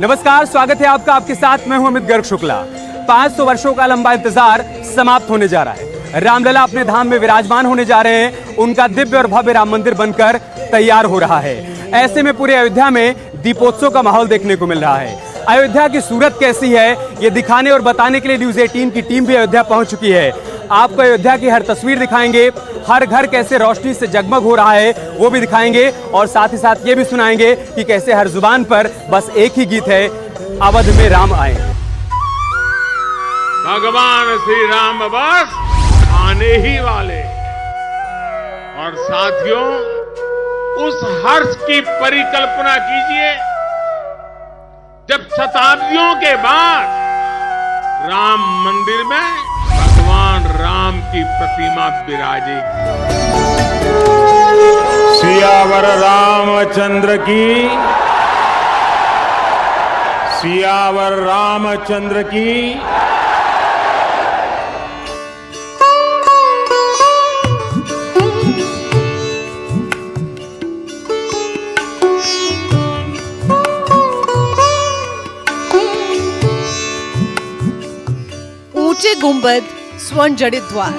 नमस्कार, स्वागत है आपका। आपके साथ मैं हूं अमित गर्ग शुक्ला। 500 वर्षों का लंबा इंतजार समाप्त होने जा रहा है। रामलला अपने धाम में विराजमान होने जा रहे हैं। उनका दिव्य और भव्य राम मंदिर बनकर तैयार हो रहा है। ऐसे में पूरे अयोध्या में दीपोत्सव का माहौल देखने को मिल रहा है। अयोध्या की सूरत कैसी है, ये दिखाने और बताने के लिए न्यूज़ 18 की टीम भी अयोध्या पहुंच चुकी है। आपको अयोध्या की हर तस्वीर दिखाएंगे, हर घर कैसे रोशनी से जगमग हो रहा है वो भी दिखाएंगे, और साथ ही साथ ये भी सुनाएंगे कि कैसे हर जुबान पर बस एक ही गीत है, अवध में राम आए। भगवान श्री राम बस आने ही वाले। और साथियों, उस हर्ष की परिकल्पना कीजिए जब शताब्दियों के बाद राम मंदिर में भगवान राम की प्रतिमा विराजेगी। सियावर रामचंद्र की, सियावर रामचंद्र की। ऊंचे गुंबद, स्वर्ण जड़ित द्वार,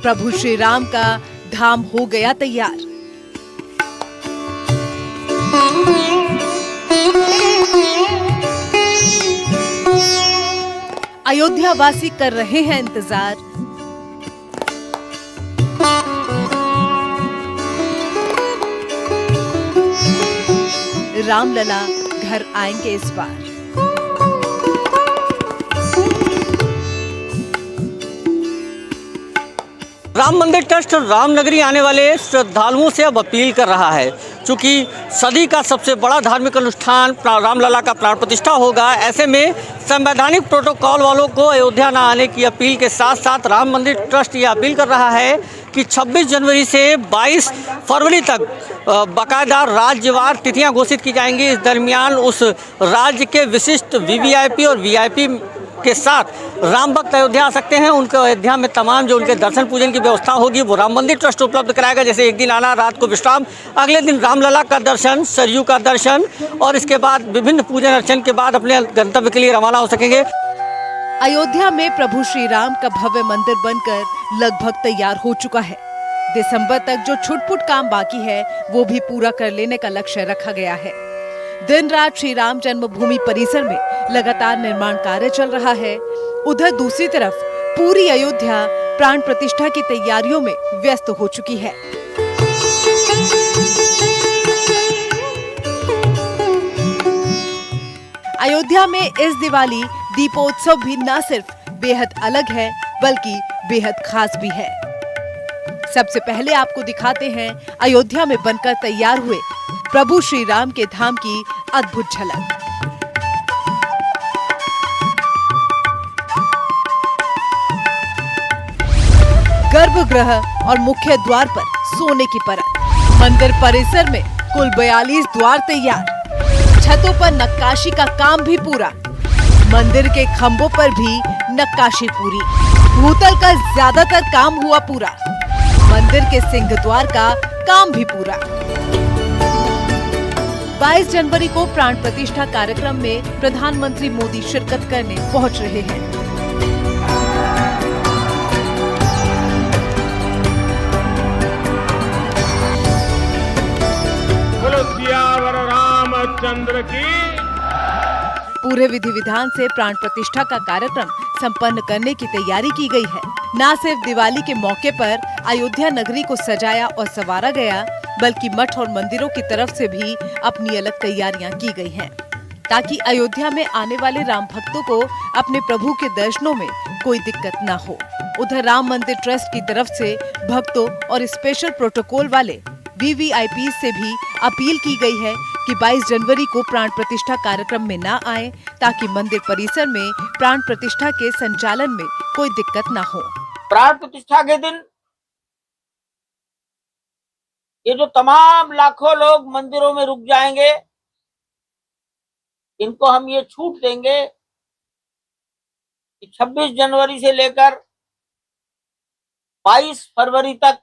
प्रभु श्री राम का धाम हो गया तैयार। अयोध्या वासी कर रहे हैं इंतजार। रामलला घर आएंगे इस बार। राम मंदिर ट्रस्ट रामनगरी आने वाले श्रद्धालुओं से अब अपील कर रहा है, चूंकि सदी का सबसे बड़ा धार्मिक अनुष्ठान रामलला का प्राण प्रतिष्ठा होगा। ऐसे में संवैधानिक प्रोटोकॉल वालों को अयोध्या न आने की अपील के साथ साथ राम मंदिर ट्रस्ट ये अपील कर रहा है कि 26 जनवरी से 22 फरवरी तक बाकायदा राज्यवार तिथियां घोषित की जाएंगी। इस दरमियान उस राज्य के विशिष्ट वीवीआईपी और वीआईपी के साथ राम भक्त अयोध्या आ सकते हैं। उनके अयोध्या में तमाम जो उनके दर्शन पूजन की व्यवस्था होगी वो राम मंदिर ट्रस्ट उपलब्ध कराएगा। जैसे एक दिन आना, रात को विश्राम, अगले दिन रामलला का दर्शन, सरयू का दर्शन, और इसके बाद विभिन्न पूजन अर्चन के बाद अपने गंतव्य के लिए रवाना हो सकेंगे। अयोध्या में प्रभु श्री राम का भव्य मंदिर बनकर लगभग तैयार हो चुका है। दिसंबर तक जो छुटपुट काम बाकी है वो भी पूरा कर लेने का लक्ष्य रखा गया है। दिन रात श्री राम जन्मभूमि परिसर में लगातार निर्माण कार्य चल रहा है। उधर दूसरी तरफ पूरी अयोध्या प्राण प्रतिष्ठा की तैयारियों में व्यस्त हो चुकी है। अयोध्या में इस दिवाली दीपोत्सव भी न सिर्फ बेहद अलग है बल्कि बेहद खास भी है। सबसे पहले आपको दिखाते हैं अयोध्या में बनकर तैयार हुए प्रभु श्री राम के धाम की अद्भुत झलक। गर्भगृह और मुख्य द्वार पर सोने की परत। मंदिर परिसर में कुल 42 द्वार तैयार। छतों पर नक्काशी का काम भी पूरा। मंदिर के खंभों पर भी नक्काशी पूरी। भूतल का ज्यादातर काम हुआ पूरा। मंदिर के सिंह द्वार का काम भी पूरा। 22 जनवरी को प्राण प्रतिष्ठा कार्यक्रम में प्रधानमंत्री मोदी शिरकत करने पहुंच रहे हैं। बोलो सियावर रामचंद्र की। पूरे विधि विधान से प्राण प्रतिष्ठा का कार्यक्रम संपन्न करने की तैयारी की गई है। न सिर्फ दिवाली के मौके पर अयोध्या नगरी को सजाया और संवारा गया, बल्कि मठ और मंदिरों की तरफ से भी अपनी अलग तैयारियां की गई हैं, ताकि अयोध्या में आने वाले राम भक्तों को अपने प्रभु के दर्शनों में कोई दिक्कत न हो। उधर राम मंदिर ट्रस्ट की तरफ से भक्तों और स्पेशल प्रोटोकॉल वाले वीवीआईपी से भी अपील की गई है कि 22 जनवरी को प्राण प्रतिष्ठा कार्यक्रम में न आए, ताकि मंदिर परिसर में प्राण प्रतिष्ठा के संचालन में कोई दिक्कत न हो। प्राण प्रतिष्ठा के दिन ये जो तमाम लाखों लोग मंदिरों में रुक जाएंगे, इनको हम ये छूट देंगे कि 26 जनवरी से लेकर 22 फरवरी तक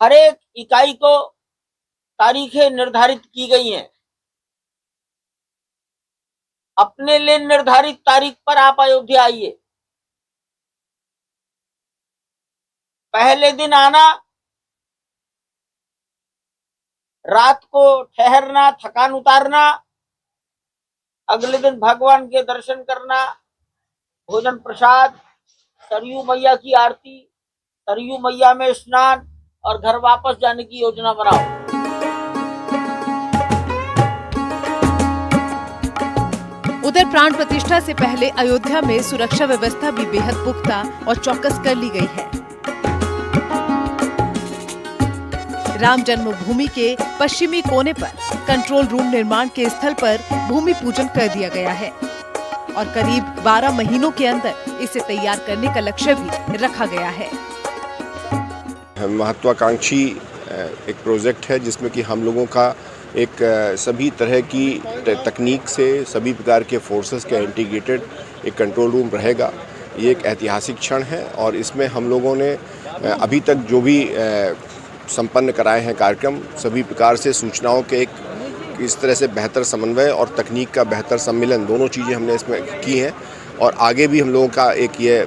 हर एक इकाई को तारीखें निर्धारित की गई हैं। अपने लिए निर्धारित तारीख पर आप अयोध्या आइए। पहले दिन आना, रात को ठहरना, थकान उतारना, अगले दिन भगवान के दर्शन करना, भोजन प्रसाद, सरयू मैया की आरती, सरयू मैया में स्नान और घर वापस जाने की योजना बनाओ। उधर प्राण प्रतिष्ठा से पहले अयोध्या में सुरक्षा व्यवस्था भी बेहद पुख्ता और चौकस कर ली गई है। राम जन्मभूमि के पश्चिमी कोने पर कंट्रोल रूम निर्माण के स्थल पर भूमि पूजन कर दिया गया है और करीब 12 महीनों के अंदर इसे तैयार करने का लक्ष्य भी रखा गया है। महत्वाकांक्षी एक प्रोजेक्ट है जिसमें कि हम लोगों का एक सभी तरह की तकनीक से सभी प्रकार के फोर्सेस का इंटीग्रेटेड एक कंट्रोल रूम रहेगा। ये एक ऐतिहासिक क्षण है और इसमें हम लोगों ने अभी तक जो भी संपन्न कराए हैं कार्यक्रम, सभी प्रकार से सूचनाओं के एक इस तरह से बेहतर समन्वय और तकनीक का बेहतर सम्मिलन, दोनों चीज़ें हमने इसमें की हैं और आगे भी हम लोगों का एक ये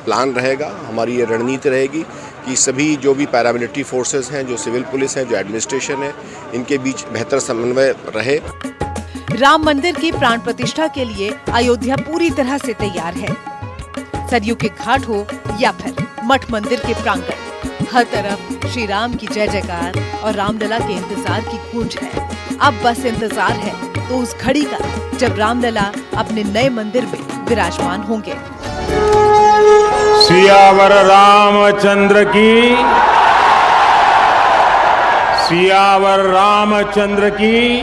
प्लान रहेगा, हमारी ये रणनीति रहेगी कि सभी जो भी पैरामिलिट्री फोर्सेस हैं, जो सिविल पुलिस है, जो एडमिनिस्ट्रेशन है, इनके बीच बेहतर समन्वय रहे। राम मंदिर की प्राण प्रतिष्ठा के लिए अयोध्या पूरी तरह से तैयार है। सरयू के घाट हो या फिर मठ मंदिर के प्रांगण, हर तरफ श्री राम की जय जयकार और रामलला के इंतजार की गूंज है। अब बस इंतजार है तो उस घड़ी का जब रामलला अपने नए मंदिर में विराजमान होंगे। सियावर रामचंद्र की, सियावर रामचंद्र की।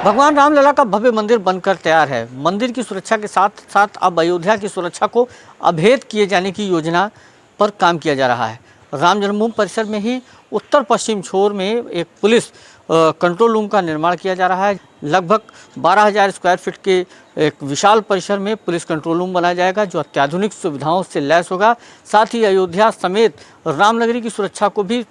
भगवान रामलला का भव्य मंदिर बनकर तैयार है। मंदिर की सुरक्षा के साथ साथ अब अयोध्या की सुरक्षा को अभेद किए जाने की योजना पर काम किया जा रहा है। राम जन्मभूमि परिसर में ही उत्तर पश्चिम छोर में एक पुलिस कंट्रोल रूम का निर्माण किया जा रहा है। लगभग 12,000 स्क्वायर फीट के एक विशाल परिसर में पुलिस कंट्रोल रूम बनाया जाएगा जो अत्याधुनिक सुविधाओं से लैस होगा। साथ ही अयोध्या समेत रामनगरी की सुरक्षा को भी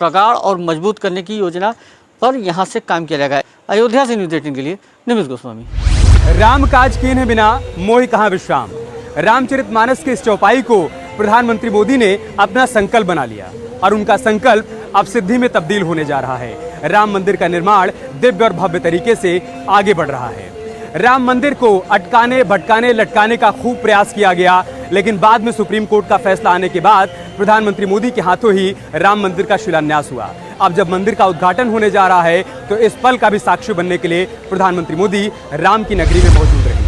प्रगाढ़ और मजबूत करने की योजना पर यहां से काम किया जाएगा। अयोध्या से न्यूज़ 18 के लिए निमित गोस्वामी। राम काज कीन्हे बिना मोहि कहाँ विश्राम। रामचरितमानस के इस चौपाई को प्रधानमंत्री मोदी ने अपना संकल्प बना लिया और उनका संकल्प अब सिद्धि में तब्दील होने जा रहा है। राम मंदिर का निर्माण दिव्य और भव्य तरीके से आगे बढ़ रहा है। राम मंदिर को अटकाने, भटकाने, लटकाने का खूब प्रयास किया गया, लेकिन बाद में सुप्रीम कोर्ट का फैसला आने के बाद प्रधानमंत्री मोदी के हाथों ही राम मंदिर का शिलान्यास हुआ। अब जब मंदिर का उद्घाटन होने जा रहा है तो इस पल का भी साक्षी बनने के लिए प्रधानमंत्री मोदी राम की नगरी में मौजूद रहेंगे।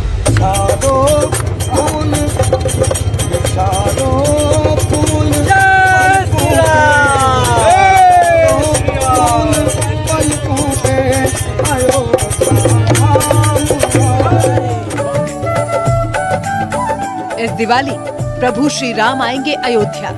इस दिवाली प्रभु श्री राम आएंगे अयोध्या।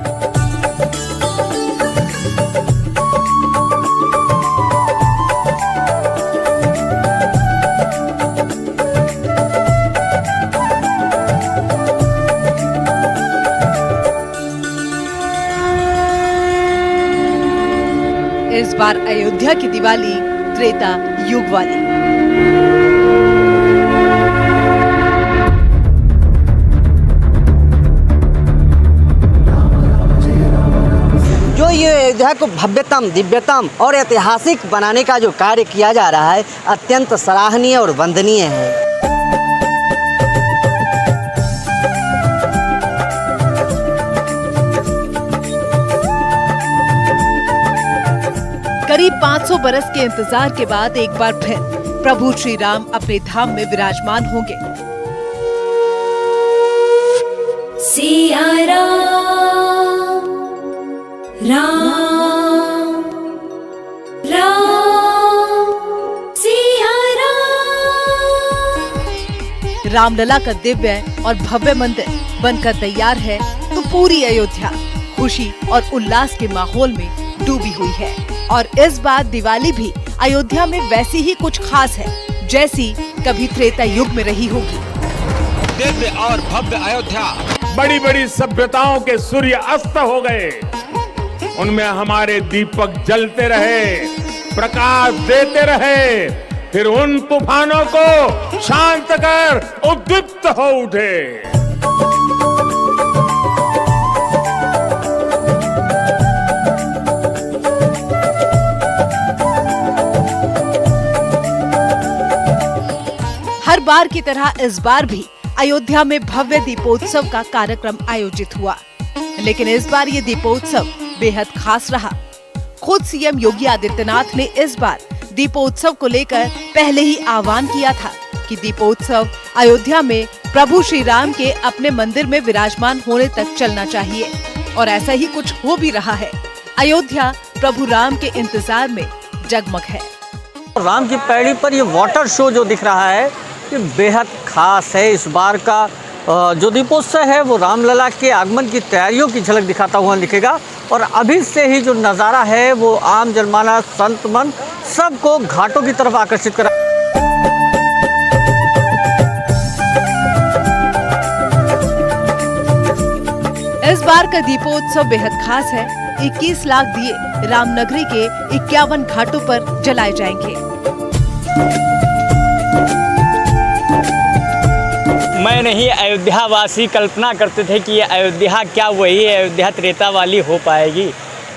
इस बार अयोध्या की दिवाली त्रेता युग वाली। जो ये अयोध्या को भव्यतम, दिव्यतम और ऐतिहासिक बनाने का जो कार्य किया जा रहा है, अत्यंत सराहनीय और वंदनीय है। करीब 500 बरस के इंतजार के बाद एक बार फिर प्रभु श्री राम अपने धाम में विराजमान होंगे। सिया राम राम राम सिया राम। रामलला का दिव्य और भव्य मंदिर बनकर तैयार है तो पूरी अयोध्या खुशी और उल्लास के माहौल में डूबी हुई है। और इस बार दिवाली भी अयोध्या में वैसी ही कुछ खास है जैसी कभी त्रेता युग में रही होगी। दिव्य और भव्य अयोध्या बड़ी बड़ी सभ्यताओं के सूर्य अस्त हो गए, उनमें हमारे दीपक जलते रहे, प्रकाश देते रहे, फिर उन तूफानों को शांत कर उद्दीप्त हो उठे। हर बार की तरह इस बार भी अयोध्या में भव्य दीपोत्सव का कार्यक्रम आयोजित हुआ, लेकिन इस बार ये दीपोत्सव बेहद खास रहा। खुद सीएम योगी आदित्यनाथ ने इस बार दीपोत्सव को लेकर पहले ही आह्वान किया था कि दीपोत्सव अयोध्या में प्रभु श्री राम के अपने मंदिर में विराजमान होने तक चलना चाहिए, और ऐसा ही कुछ हो भी रहा है। अयोध्या प्रभु राम के इंतजार में जगमग है। राम की पैड़ी पर ये वाटर शो जो दिख रहा है ये बेहद खास है। इस बार का जो दीपोत्सव है वो रामलला के आगमन की तैयारियों की झलक दिखाता हुआ दिखेगा, और अभी से ही जो नज़ारा है वो आम जनमानस, संत मन सबको घाटों की तरफ आकर्षित करा। इस बार का दीपोत्सव बेहद खास है। 21 लाख दिए रामनगरी के 51 घाटों पर जलाए जाएंगे। मैं नहीं, अयोध्या वासी कल्पना करते थे कि ये अयोध्या क्या वही अयोध्या त्रेता वाली हो पाएगी,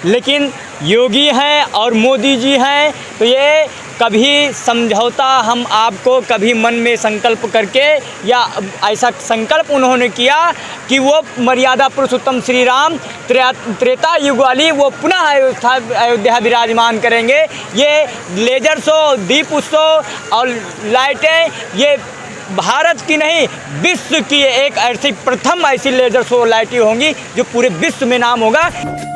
लेकिन योगी हैं और मोदी जी हैं तो ये कभी समझौता हम आपको कभी मन में संकल्प करके, या ऐसा संकल्प उन्होंने किया कि वो मर्यादा पुरुषोत्तम श्री राम त्रेता युग वाली वो पुनः अयोध्या विराजमान करेंगे। ये लेजर शो, दीप उत्सव और लाइटें ये भारत की नहीं विश्व की एक ऐसी प्रथम ऐसी लेजर शो लाइटें होंगी जो पूरे विश्व में नाम होगा।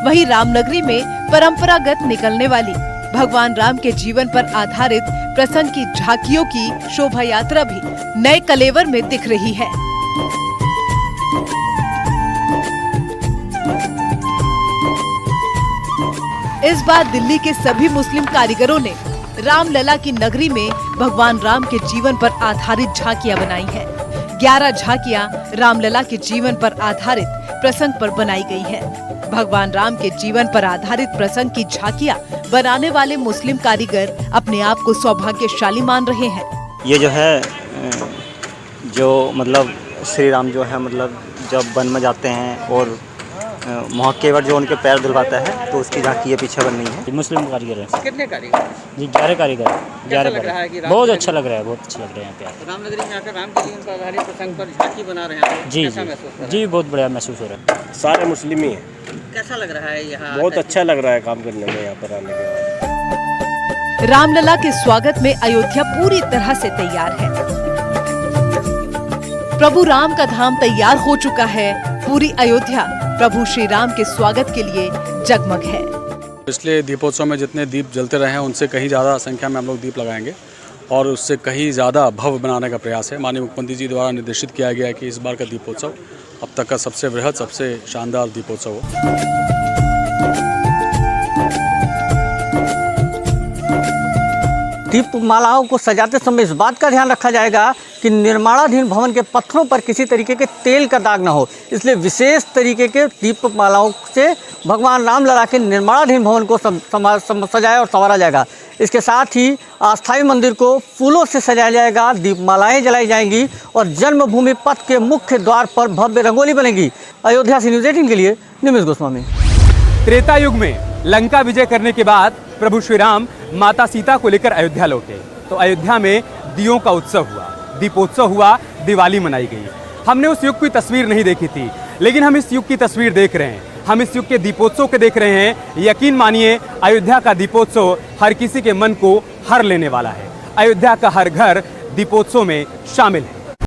वहीं रामनगरी में परंपरागत निकलने वाली भगवान राम के जीवन पर आधारित प्रसंग की झांकियों की शोभा यात्रा भी नए कलेवर में दिख रही है। इस बार दिल्ली के सभी मुस्लिम कारीगरों ने रामलला की नगरी में भगवान राम के जीवन पर आधारित झांकियां बनाई हैं। 11 झांकियां रामलला के जीवन पर आधारित प्रसंग पर बनाई गई है। भगवान राम के जीवन पर आधारित प्रसंग की झांकियां बनाने वाले मुस्लिम कारीगर अपने आप को सौभाग्यशाली मान रहे हैं। ये जो है जो मतलब श्री राम जो है मतलब जब वन में जाते हैं और मौकेवर जो उनके पैर धुलवाता है तो उसकी झांकी ये पीछे बन रही है। मुस्लिम कारीगर हैं। कितने कारीगर? जी 11 कारीगर। 11 कारीगर। बहुत अच्छा लग रहा है, बहुत अच्छा लग रहा है यहाँ पे। रामनगरी में आकर राम के जीवन पर आधारित प्रसंग पर झांकी बना रहे हैं। जी जी बहुत बढ़िया महसूस हो रहा है। सारे मुस्लिम ही हैं। कैसा लग रहा है यहाँ? बहुत अच्छा लग रहा है काम करने में यहाँ पर आने के बाद। रामलला के स्वागत में अयोध्या पूरी तरह से तैयार है। प्रभु राम का धाम तैयार हो चुका है। पूरी अयोध्या प्रभु श्री राम के स्वागत के लिए जगमग है। पिछले दीपोत्सव में जितने दीप जलते रहे हैं उनसे कहीं ज़्यादा संख्या में हम लोग दीप लगाएंगे और उससे कहीं ज़्यादा भव्य बनाने का प्रयास है। माननीय मुख्यमंत्री जी द्वारा निर्देशित किया गया है कि इस बार का दीपोत्सव अब तक का सबसे वृहद, सबसे शानदार दीपोत्सव हो। दीपमालाओं को सजाते समय इस बात का ध्यान रखा जाएगा कि निर्माणाधीन भवन के पत्थरों पर किसी तरीके के तेल का दाग न हो, इसलिए विशेष तरीके के दीपमालाओं से भगवान रामलला के निर्माणाधीन भवन को सजाया और संवारा जाएगा। इसके साथ ही अस्थायी मंदिर को फूलों से सजाया जाएगा, दीपमालाएं जलाई जाएंगी और जन्मभूमि पथ के मुख्य द्वार पर भव्य रंगोली बनेगी। अयोध्या से न्यूज़ 18 के लिए निमिष गोस्वामी। त्रेता युग में लंका विजय करने के बाद प्रभु श्री राम माता सीता को लेकर अयोध्या लौटे तो अयोध्या में दियों का उत्सव हुआ, दीपोत्सव हुआ, दिवाली मनाई गई। हमने उस युग की तस्वीर नहीं देखी थी, लेकिन हम इस युग की तस्वीर देख रहे हैं। हम इस युग के दीपोत्सव के देख रहे हैं। यकीन मानिए अयोध्या का दीपोत्सव हर किसी के मन को हर लेने वाला है। अयोध्या का हर घर दीपोत्सव में शामिल है।